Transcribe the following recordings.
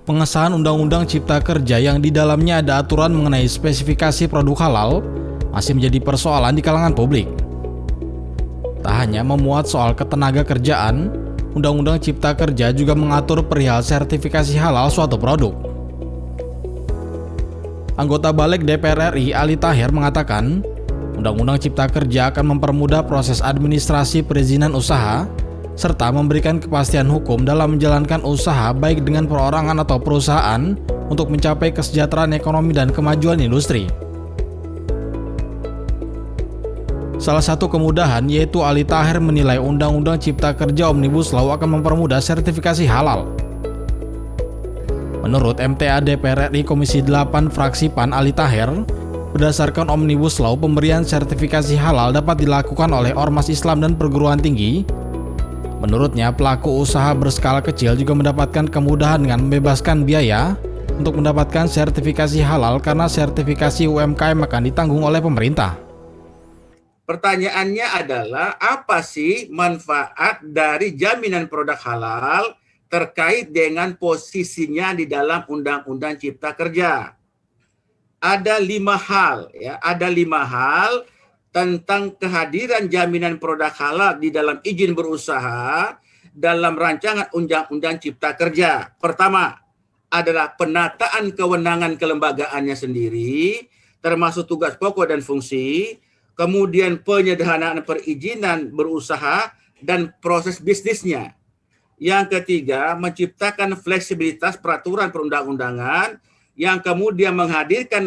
pengesahan Undang-Undang Cipta Kerja yang di dalamnya ada aturan mengenai spesifikasi produk halal masih menjadi persoalan di kalangan publik. Tak hanya memuat soal ketenaga kerjaan, Undang-Undang Cipta Kerja juga mengatur perihal sertifikasi halal suatu produk. Anggota Balik DPR RI Ali Tahir mengatakan, Undang-Undang Cipta Kerja akan mempermudah proses administrasi perizinan usaha serta memberikan kepastian hukum dalam menjalankan usaha baik dengan perorangan atau perusahaan untuk mencapai kesejahteraan ekonomi dan kemajuan industri. Salah satu kemudahan yaitu Ali Tahir menilai Undang-Undang Cipta Kerja Omnibus Law akan mempermudah sertifikasi halal. Menurut MTA DPR RI Komisi 8 Fraksi PAN Ali Tahir, berdasarkan Omnibus Law, pemberian sertifikasi halal dapat dilakukan oleh ormas Islam dan perguruan tinggi. Menurutnya, pelaku usaha berskala kecil juga mendapatkan kemudahan dengan membebaskan biaya untuk mendapatkan sertifikasi halal karena sertifikasi UMKM akan ditanggung oleh pemerintah. Pertanyaannya adalah, apa sih manfaat dari jaminan produk halal terkait dengan posisinya di dalam Undang-Undang Cipta Kerja? Ada 5 hal, ya. Ada 5 hal tentang kehadiran jaminan produk halal di dalam izin berusaha dalam rancangan Undang-Undang Cipta Kerja. Pertama adalah penataan kewenangan kelembagaannya sendiri, termasuk tugas pokok dan fungsi, kemudian penyederhanaan perizinan berusaha dan proses bisnisnya. Yang ketiga, menciptakan fleksibilitas peraturan perundang-undangan yang kemudian menghadirkan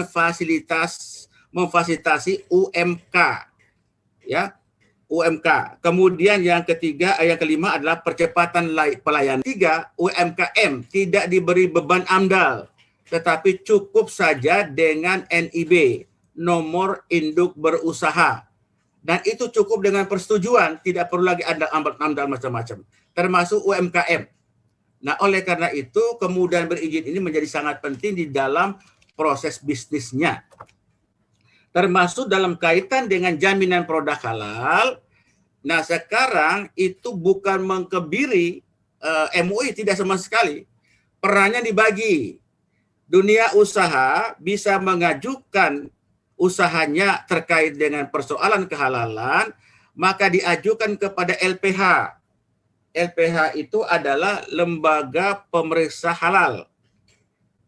memfasilitasi UMK, ya, UMK. Kemudian yang kelima adalah percepatan pelayanan. 3, UMKM tidak diberi beban AMDAL, tetapi cukup saja dengan NIB, nomor induk berusaha. Dan itu cukup dengan persetujuan, tidak perlu lagi ada AMDAL macam-macam, termasuk UMKM. Nah, oleh karena itu kemudahan berizin ini menjadi sangat penting di dalam proses bisnisnya. Termasuk dalam kaitan dengan jaminan produk halal. Nah, sekarang itu bukan mengkebiri MUI, tidak sama sekali. Perannya dibagi. Dunia usaha bisa mengajukan usahanya terkait dengan persoalan kehalalan, maka diajukan kepada LPH. LPH itu adalah lembaga pemeriksa halal.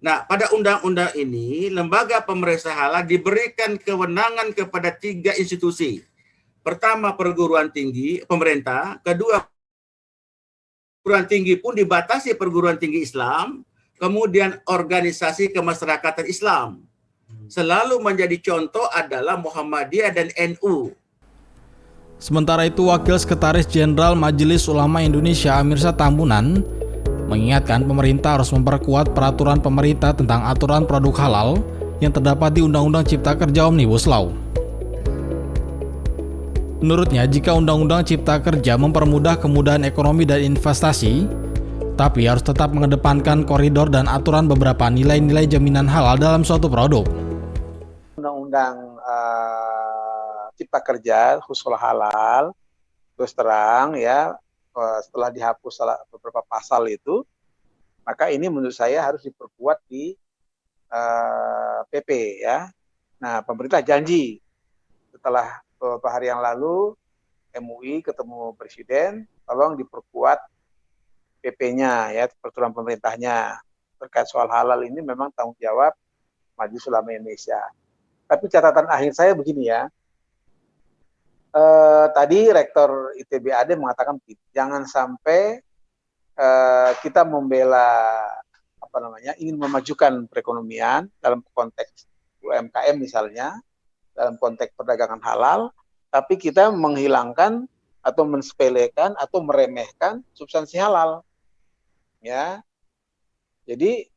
Nah, pada undang-undang ini, lembaga pemeriksa halal diberikan kewenangan kepada 3 institusi. Pertama, perguruan tinggi, pemerintah. Kedua, perguruan tinggi pun dibatasi perguruan tinggi Islam. Kemudian, organisasi kemasyarakatan Islam. Selalu menjadi contoh adalah Muhammadiyah dan NU. Sementara itu, Wakil Sekretaris Jenderal Majelis Ulama Indonesia Amirsyah Tambunan mengingatkan pemerintah harus memperkuat peraturan pemerintah tentang aturan produk halal yang terdapat di Undang-Undang Cipta Kerja Omnibus Law. Menurutnya, jika Undang-Undang Cipta Kerja mempermudah kemudahan ekonomi dan investasi, tapi harus tetap mengedepankan koridor dan aturan beberapa nilai-nilai jaminan halal dalam suatu produk. Undang-Undang Cipta Kerja khusus halal, terus terang ya, setelah dihapus beberapa pasal itu, maka ini menurut saya harus diperkuat di PP ya. Nah, pemerintah janji setelah beberapa hari yang lalu MUI ketemu Presiden, tolong diperkuat PP-nya ya, peraturan pemerintahnya terkait soal halal ini memang tanggung jawab Majelis Ulama Indonesia. Tapi catatan akhir saya begini ya. Tadi Rektor ITB AD mengatakan jangan sampai kita membela ingin memajukan perekonomian dalam konteks UMKM misalnya, dalam konteks perdagangan halal, tapi kita menghilangkan atau mensepelekan atau meremehkan substansi halal. Ya. Jadi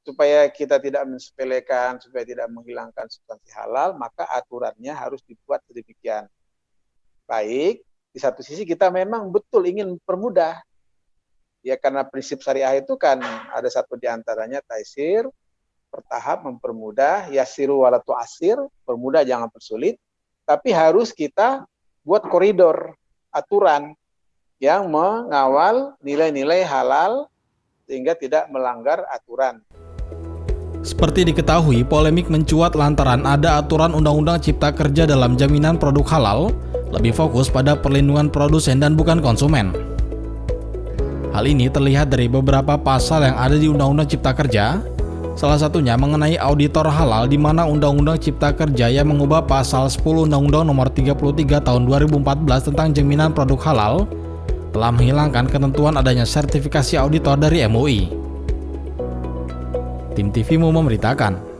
supaya kita tidak mensepelekan, supaya tidak menghilangkan substansi halal, maka aturannya harus dibuat sedemikian baik. Di satu sisi kita memang betul ingin permudah, ya karena prinsip syariah itu kan ada satu diantaranya taisir, bertahap mempermudah, yasiru wala tu'asir, permudah jangan persulit, tapi harus kita buat koridor aturan yang mengawal nilai-nilai halal sehingga tidak melanggar aturan. Seperti diketahui, polemik mencuat lantaran ada aturan Undang-Undang Cipta Kerja dalam jaminan produk halal lebih fokus pada perlindungan produsen dan bukan konsumen. Hal ini terlihat dari beberapa pasal yang ada di Undang-Undang Cipta Kerja, salah satunya mengenai auditor halal di mana Undang-Undang Cipta Kerja yang mengubah pasal 10 Undang-Undang Nomor 33 Tahun 2014 tentang jaminan produk halal telah menghilangkan ketentuan adanya sertifikasi auditor dari MUI. Tim TVMU memberitakan.